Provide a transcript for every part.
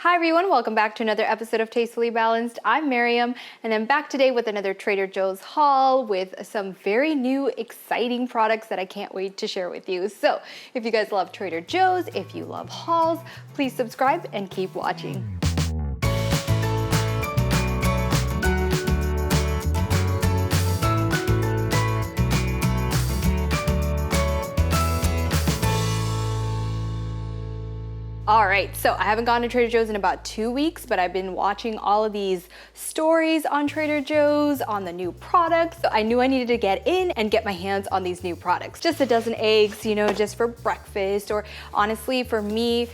Hi everyone, welcome back to another episode of Tastefully Balanced. I'm Miriam, and I'm back today with another Trader Joe's haul with some very new, exciting products that I can't wait to share with you. So if you guys love Trader Joe's, if you love hauls, please subscribe and keep watching. All right, so I haven't gone to Trader Joe's in about 2 weeks, but I've been watching all of these stories on Trader Joe's on the new products. So I knew I needed to get in and get my hands on these new products. Just a dozen eggs, you know, just for breakfast, or honestly, for me,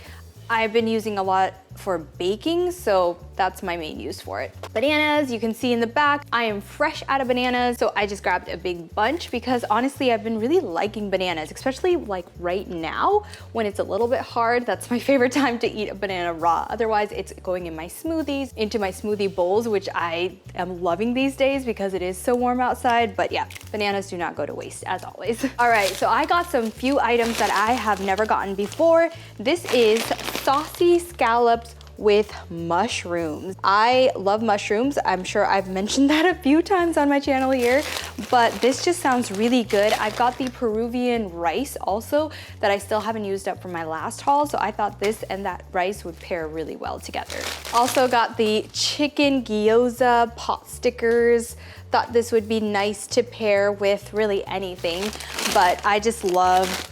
I've been using a lot for baking, so that's my main use for it. Bananas, you can see in the back, I am fresh out of bananas, so I just grabbed a big bunch because honestly, I've been really liking bananas, especially like right now when it's a little bit hard. That's my favorite time to eat a banana raw. Otherwise, it's going in my smoothies, into my smoothie bowls, which I am loving these days because it is so warm outside. But yeah, bananas do not go to waste as always. All right, so I got some few items that I have never gotten before. This is saucy scallops with mushrooms. I love mushrooms. I'm sure I've mentioned that a few times on my channel here, but this just sounds really good. I've got the Peruvian rice also that I still haven't used up from my last haul, so I thought this and that rice would pair really well together. Also got the chicken gyoza pot stickers. Thought this would be nice to pair with really anything, but I just love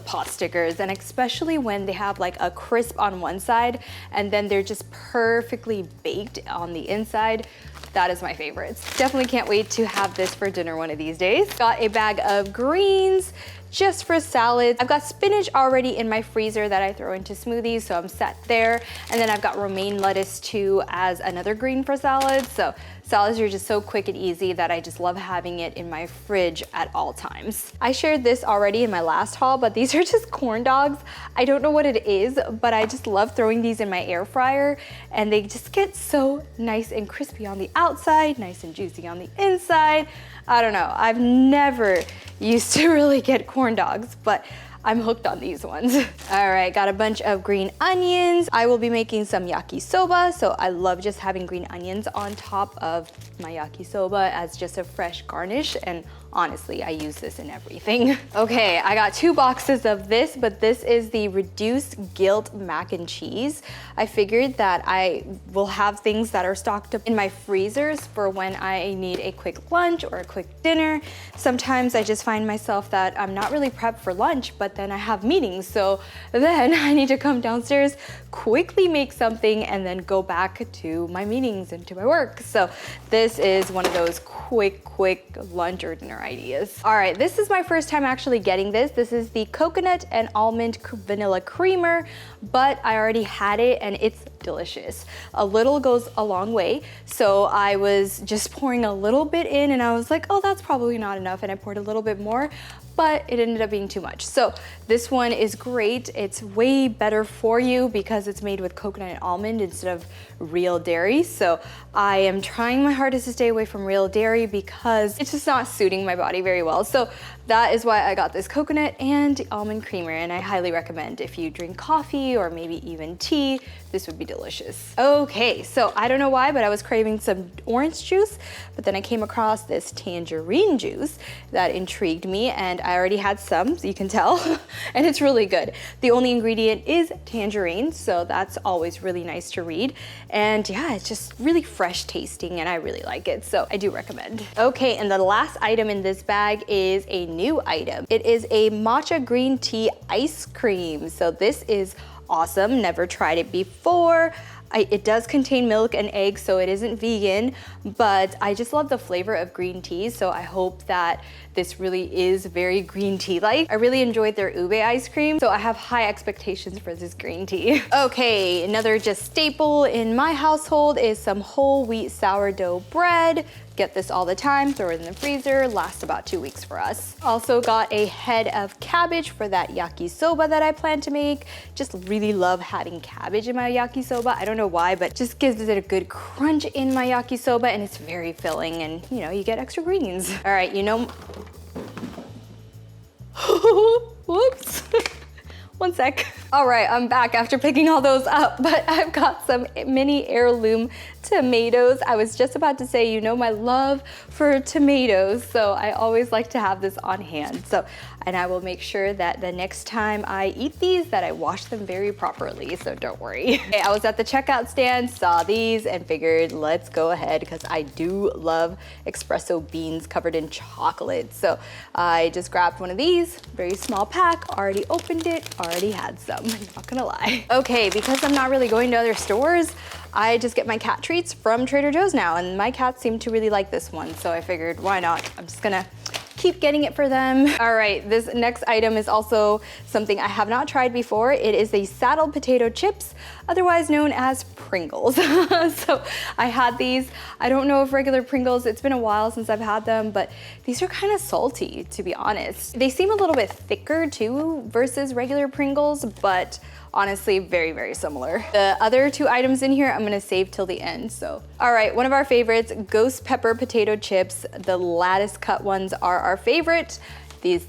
pot stickers, and especially when they have like a crisp on one side and then they're just perfectly baked on the inside. That is my favorite. Definitely can't wait to have this for dinner one of these days. Got a bag of greens just for salads. I've got spinach already in my freezer that I throw into smoothies, so I'm set there. And then I've got romaine lettuce too as another green for salads. So salads are just so quick and easy that I just love having it in my fridge at all times. I shared this already in my last haul, but these are just corn dogs. I don't know what it is, but I just love throwing these in my air fryer, and they just get so nice and crispy on the outside, nice and juicy on the inside. I don't know, I've never used to really get corn dogs, but I'm hooked on these ones. All right, got a bunch of green onions. I will be making some yakisoba, so I love just having green onions on top of my yakisoba as just a fresh garnish, and honestly, I use this in everything. Okay, I got 2 boxes of this, but this is the reduced guilt mac and cheese. I figured that I will have things that are stocked up in my freezers for when I need a quick lunch or a quick dinner. Sometimes I just find myself that I'm not really prepped for lunch, but then I have meetings, so then I need to come downstairs, quickly make something, and then go back to my meetings and to my work. So this is one of those quick lunch or dinner ideas. All right, this is my first time actually getting this. This is the coconut and almond vanilla creamer, but I already had it and it's delicious. A little goes a long way. So I was just pouring a little bit in and I was like, oh, that's probably not enough. And I poured a little bit more, but it ended up being too much. So this one is great. It's way better for you because it's made with coconut and almond instead of real dairy. So I am trying my hardest to stay away from real dairy because it's just not suiting my body very well. So that is why I got this coconut and almond creamer, and I highly recommend if you drink coffee or maybe even tea, this would be delicious. Okay, so I don't know why, but I was craving some orange juice, but then I came across this tangerine juice that intrigued me, and I already had some, so you can tell, and it's really good. The only ingredient is tangerine, so that's always really nice to read. And yeah, it's just really fresh tasting, and I really like it, so I do recommend. Okay, and the last item in this bag is a new item. It is a matcha green tea ice cream. So this is awesome. Never tried it before. It does contain milk and eggs, so it isn't vegan, but I just love the flavor of green tea, so I hope that this really is very green tea-like. I really enjoyed their ube ice cream, so I have high expectations for this green tea. Okay, another just staple in my household is some whole wheat sourdough bread. Get this all the time, throw it in the freezer, lasts about 2 weeks for us. Also got a head of cabbage for that yakisoba that I plan to make. Just really love having cabbage in my yakisoba. I don't know why, but just gives it a good crunch in my yakisoba, and it's very filling, and you know, you get extra greens. All right, you know, whoops. One sec. All right, I'm back after picking all those up, but I've got some mini heirloom tomatoes. I was just about to say, you know my love for tomatoes, so I always like to have this on hand. And I will make sure that the next time I eat these that I wash them very properly, so don't worry. Okay, I was at the checkout stand, saw these, and figured let's go ahead because I do love espresso beans covered in chocolate. So I just grabbed one of these, very small pack, already opened it, already had some, not gonna lie. Okay, because I'm not really going to other stores, I just get my cat treats from Trader Joe's now, and my cats seem to really like this one, so I figured why not? I'm just gonna keep getting it for them. All right, this next item is also something I have not tried before. It is the saddle potato chips, otherwise known as Pringles. So I had these. I don't know if regular Pringles, it's been a while since I've had them, but these are kind of salty, to be honest. They seem a little bit thicker too versus regular Pringles, but honestly, very, very similar. The other two items in here, I'm gonna save till the end, so. All right, one of our favorites, ghost pepper potato chips. The lattice cut ones are our favorite. These,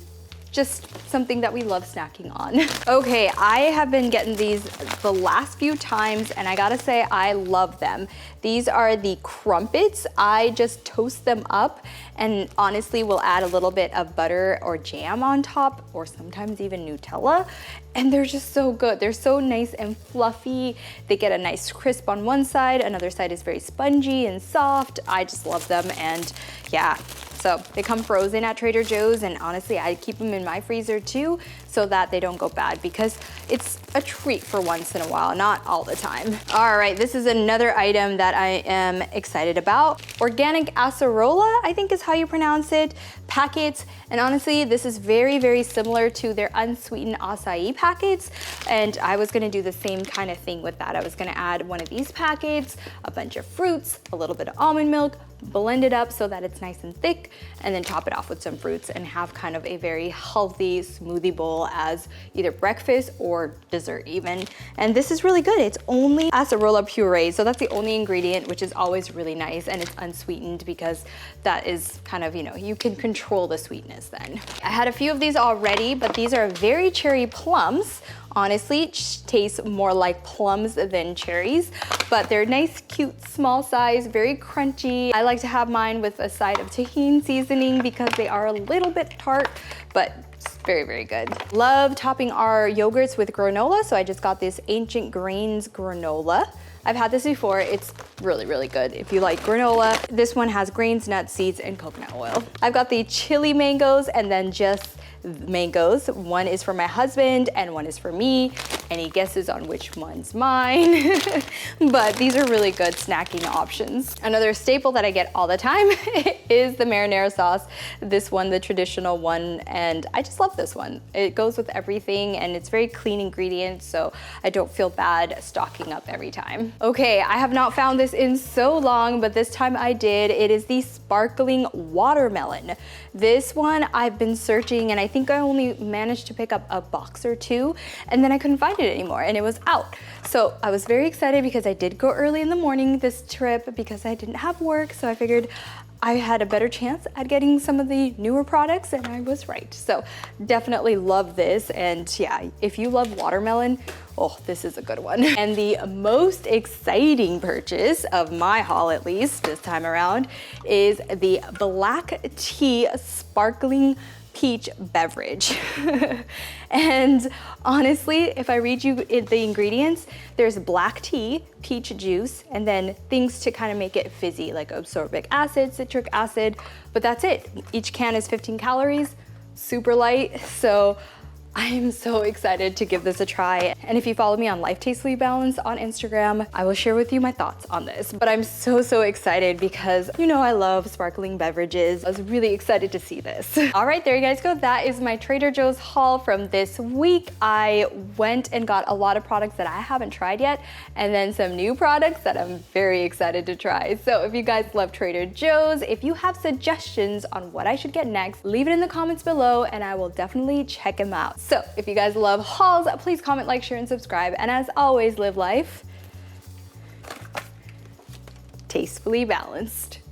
just something that we love snacking on. Okay, I have been getting these the last few times, and I gotta say, I love them. These are the crumpets. I just toast them up and honestly will add a little bit of butter or jam on top, or sometimes even Nutella. And they're just so good. They're so nice and fluffy. They get a nice crisp on one side, another side is very spongy and soft. I just love them, and yeah. So they come frozen at Trader Joe's, and honestly, I keep them in my freezer too so that they don't go bad, because it's a treat for once in a while, not all the time. All right, this is another item that I am excited about. Organic acerola, I think is how you pronounce it, packets. And honestly, this is very, very similar to their unsweetened acai packets. And I was gonna do the same kind of thing with that. I was gonna add one of these packets, a bunch of fruits, a little bit of almond milk, blend it up so that it's nice and thick, and then top it off with some fruits and have kind of a very healthy smoothie bowl as either breakfast or dessert even. And this is really good. It's only acerola puree, so that's the only ingredient, which is always really nice, and it's unsweetened because that is kind of, you know, you can control the sweetness then. I had a few of these already, but these are very cherry plums. Honestly, taste more like plums than cherries, but they're nice, cute, small size, very crunchy. I like to have mine with a side of tahini seasoning because they are a little bit tart, but very, very good. Love topping our yogurts with granola, so I just got this Ancient Grains granola. I've had this before, it's really, really good. If you like granola, this one has grains, nuts, seeds, and coconut oil. I've got the chili mangoes and then just mangoes. One is for my husband and one is for me. Any guesses on which one's mine? But these are really good snacking options. Another staple that I get all the time is the marinara sauce. This one, the traditional one, and I just love this one. It goes with everything and it's very clean ingredients, so I don't feel bad stocking up every time. Okay, I have not found this in so long, but this time I did. It is the sparkling watermelon. This one I've been searching, and I think I only managed to pick up a box or two, and then I couldn't find it anymore, and it was out. So I was very excited because I did go early in the morning this trip because I didn't have work, so I figured I had a better chance at getting some of the newer products, and I was right. So definitely love this, and yeah, if you love watermelon, oh, this is a good one. And the most exciting purchase of my haul, at least this time around, is the black tea sparkling peach beverage. And honestly, if I read you the ingredients, there's black tea, peach juice, and then things to kind of make it fizzy, like ascorbic acid, citric acid, but that's it. Each can is 15 calories, super light, so I am so excited to give this a try. And if you follow me on Life Tastefully Balanced on Instagram, I will share with you my thoughts on this. But I'm so, so excited because you know I love sparkling beverages. I was really excited to see this. All right, there you guys go. That is my Trader Joe's haul from this week. I went and got a lot of products that I haven't tried yet, and then some new products that I'm very excited to try. So if you guys love Trader Joe's, if you have suggestions on what I should get next, leave it in the comments below and I will definitely check them out. So if you guys love hauls, please comment, like, share, and subscribe. And as always, live life tastefully balanced.